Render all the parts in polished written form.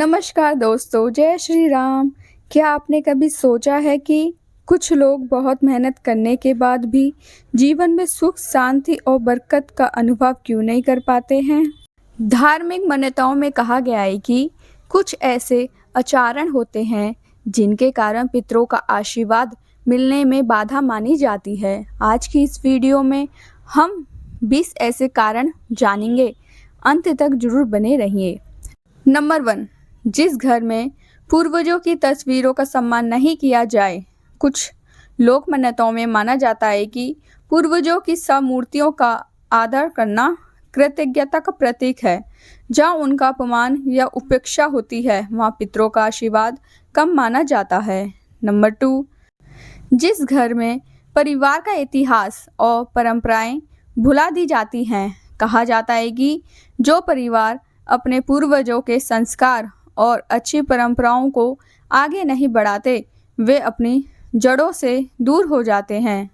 नमस्कार दोस्तों, जय श्री राम। क्या आपने कभी सोचा है कि कुछ लोग बहुत मेहनत करने के बाद भी जीवन में सुख, शांति और बरकत का अनुभव क्यों नहीं कर पाते हैं? धार्मिक मान्यताओं में कहा गया है कि कुछ ऐसे आचरण होते हैं जिनके कारण पितरों का आशीर्वाद मिलने में बाधा मानी जाती है। आज की इस वीडियो में हम 20 ऐसे कारण जानेंगे। अंत तक जरूर बने रहिए। नंबर 1, जिस घर में पूर्वजों की तस्वीरों का सम्मान नहीं किया जाए। कुछ लोक मान्यताओं में माना जाता है कि पूर्वजों की सब मूर्तियों का आदर करना कृतज्ञता का प्रतीक है। जहाँ उनका अपमान या उपेक्षा होती है, वहाँ पितरों का आशीर्वाद कम माना जाता है। नंबर 2, जिस घर में परिवार का इतिहास और परंपराएं भुला दी जाती हैं। कहा जाता है कि जो परिवार अपने पूर्वजों के संस्कार और अच्छी परंपराओं को आगे नहीं बढ़ाते, वे अपनी जड़ों से दूर हो जाते हैं।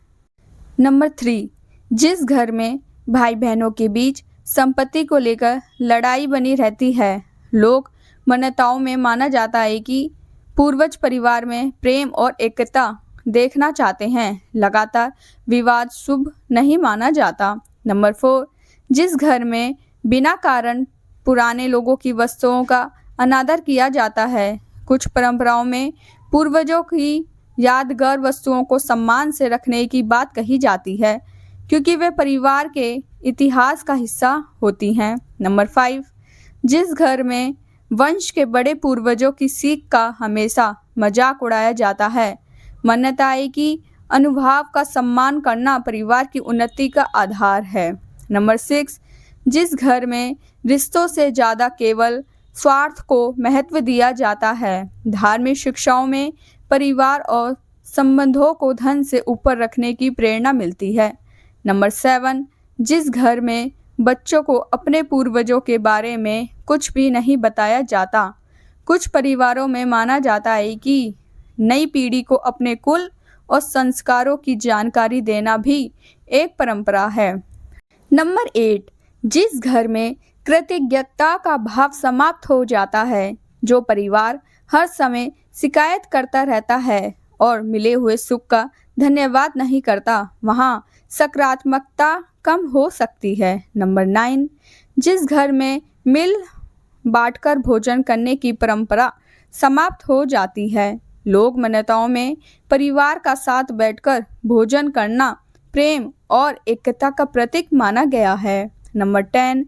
नंबर 3, जिस घर में भाई बहनों के बीच संपत्ति को लेकर लड़ाई बनी रहती है। लोक मान्यताओं में माना जाता है कि पूर्वज परिवार में प्रेम और एकता देखना चाहते हैं। लगातार विवाद शुभ नहीं माना जाता। नंबर 4, जिस घर में बिना कारण पुराने लोगों की वस्तुओं का अनादर किया जाता है। कुछ परंपराओं में पूर्वजों की यादगार वस्तुओं को सम्मान से रखने की बात कही जाती है, क्योंकि वे परिवार के इतिहास का हिस्सा होती हैं। नंबर 5, जिस घर में वंश के बड़े पूर्वजों की सीख का हमेशा मजाक उड़ाया जाता है। मान्यता है कि अनुभव का सम्मान करना परिवार की उन्नति का आधार है। नंबर 6, जिस घर में रिश्तों से ज़्यादा केवल स्वार्थ को महत्व दिया जाता है। धार्मिक शिक्षाओं में परिवार और संबंधों को धन से ऊपर रखने की प्रेरणा मिलती है। नंबर 7, जिस घर में बच्चों को अपने पूर्वजों के बारे में कुछ भी नहीं बताया जाता। कुछ परिवारों में माना जाता है कि नई पीढ़ी को अपने कुल और संस्कारों की जानकारी देना भी एक परंपरा है। नंबर 8, जिस घर में कृतज्ञता का भाव समाप्त हो जाता है। जो परिवार हर समय शिकायत करता रहता है और मिले हुए सुख का धन्यवाद नहीं करता, वहाँ सकारात्मकता कम हो सकती है। नंबर 9, जिस घर में मिल बांटकर भोजन करने की परंपरा समाप्त हो जाती है। लोक मान्यताओं में परिवार का साथ बैठकर भोजन करना प्रेम और एकता का प्रतीक माना गया है। नंबर 10,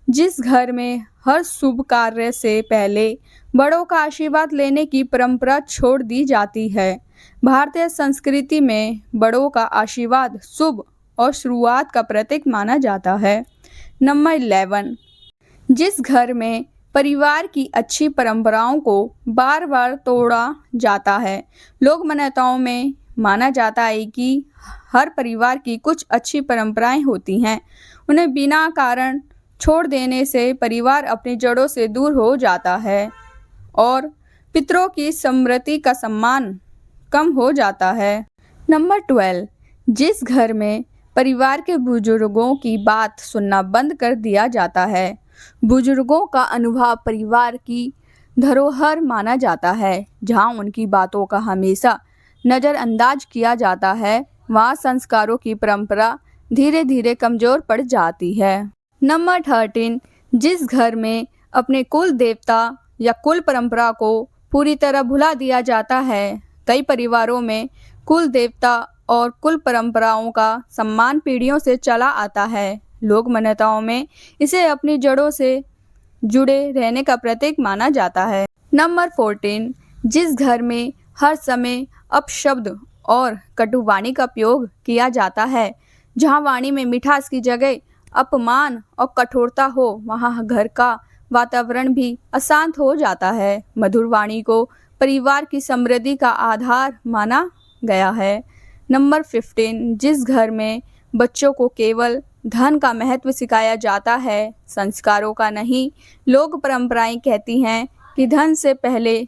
जिस घर में हर शुभ कार्य से पहले बड़ों का आशीर्वाद लेने की परंपरा छोड़ दी जाती है। भारतीय संस्कृति में बड़ों का आशीर्वाद शुभ और शुरुआत का प्रतीक माना जाता है। नंबर 11, जिस घर में परिवार की अच्छी परंपराओं को बार बार तोड़ा जाता है। लोक मान्यताओं में माना जाता है कि हर परिवार की कुछ अच्छी परंपराएं होती हैं। उन्हें बिना कारण छोड़ देने से परिवार अपनी जड़ों से दूर हो जाता है और पितरों की स्मृति का सम्मान कम हो जाता है। नंबर 12, जिस घर में परिवार के बुजुर्गों की बात सुनना बंद कर दिया जाता है। बुजुर्गों का अनुभव परिवार की धरोहर माना जाता है। जहां उनकी बातों का हमेशा नज़रअंदाज किया जाता है, वहाँ संस्कारों की परंपरा धीरे धीरे कमज़ोर पड़ जाती है। नंबर 13, जिस घर में अपने कुल देवता या कुल परंपरा को पूरी तरह भुला दिया जाता है। कई परिवारों में कुल देवता और कुल परंपराओं का सम्मान पीढ़ियों से चला आता है। लोक मान्यताओं में इसे अपनी जड़ों से जुड़े रहने का प्रतीक माना जाता है। नंबर 14, जिस घर में हर समय अपशब्द और कटुवाणी का उपयोग किया जाता है। जहाँ वाणी में मिठास की जगह अपमान और कठोरता हो, वहाँ घर का वातावरण भी अशांत हो जाता है। मधुर वाणी को परिवार की समृद्धि का आधार माना गया है। नंबर 15, जिस घर में बच्चों को केवल धन का महत्व सिखाया जाता है, संस्कारों का नहीं। लोक परंपराएं कहती हैं कि धन से पहले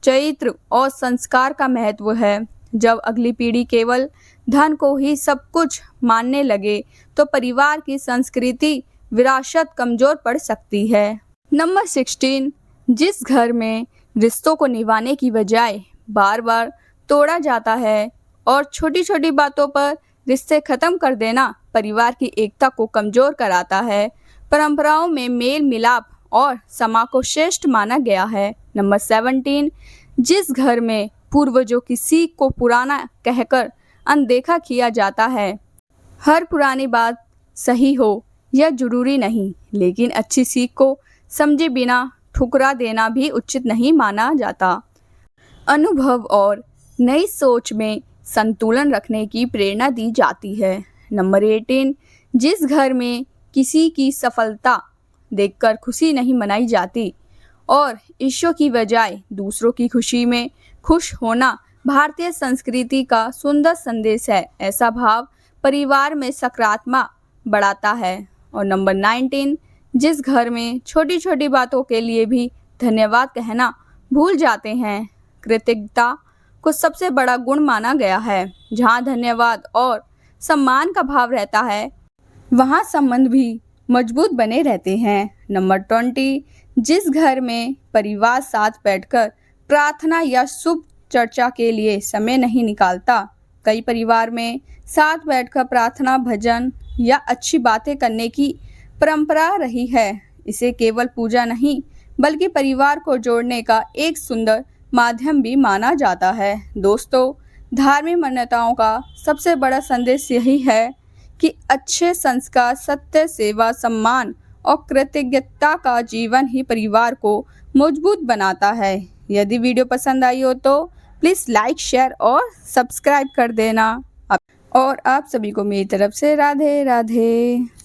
चरित्र और संस्कार का महत्व है। जब अगली पीढ़ी केवल धन को ही सब कुछ मानने लगे, तो परिवार की संस्कृति विरासत कमजोर पड़ सकती है। नंबर 16, जिस घर में रिश्तों को निभाने की बजाय बार बार तोड़ा जाता है और छोटी छोटी बातों पर रिश्ते खत्म कर देना परिवार की एकता को कमजोर कराता है। परंपराओं में मेल मिलाप और समा को श्रेष्ठ माना गया है। नंबर 17, जिस घर में पूर्वजों की सीख को पुराना कहकर अनदेखा किया जाता है। हर पुरानी बात सही हो यह जरूरी नहीं, लेकिन अच्छी सीख को समझे बिना ठुकरा देना भी उचित नहीं माना जाता। अनुभव और नई सोच में संतुलन रखने की प्रेरणा दी जाती है। नंबर 18, जिस घर में किसी की सफलता देखकर खुशी नहीं मनाई जाती और ईर्ष्या की बजाय दूसरों की खुशी में खुश होना भारतीय संस्कृति का सुंदर संदेश है। ऐसा भाव परिवार में सकारात्मक बढ़ाता है। और नंबर 19, जिस घर में छोटी छोटी बातों के लिए भी धन्यवाद कहना भूल जाते हैं, कृतज्ञता को सबसे बड़ा गुण माना गया है। जहाँ धन्यवाद और सम्मान का भाव रहता है, वहाँ संबंध भी मजबूत बने रहते हैं। नंबर 20, जिस घर में परिवार साथ बैठकर प्रार्थना या शुभ चर्चा के लिए समय नहीं निकालता। कई परिवार में साथ बैठकर प्रार्थना, भजन या अच्छी बातें करने की परंपरा रही है। इसे केवल पूजा नहीं बल्कि परिवार को जोड़ने का एक सुंदर माध्यम भी माना जाता है। दोस्तों, धार्मिक मान्यताओं का सबसे बड़ा संदेश यही है कि अच्छे संस्कार, सत्य, सेवा, सम्मान और कृतज्ञता का जीवन ही परिवार को मजबूत बनाता है। यदि वीडियो पसंद आई हो तो प्लीज़ लाइक, शेयर और सब्सक्राइब कर देना। और आप सभी को मेरी तरफ से राधे राधे।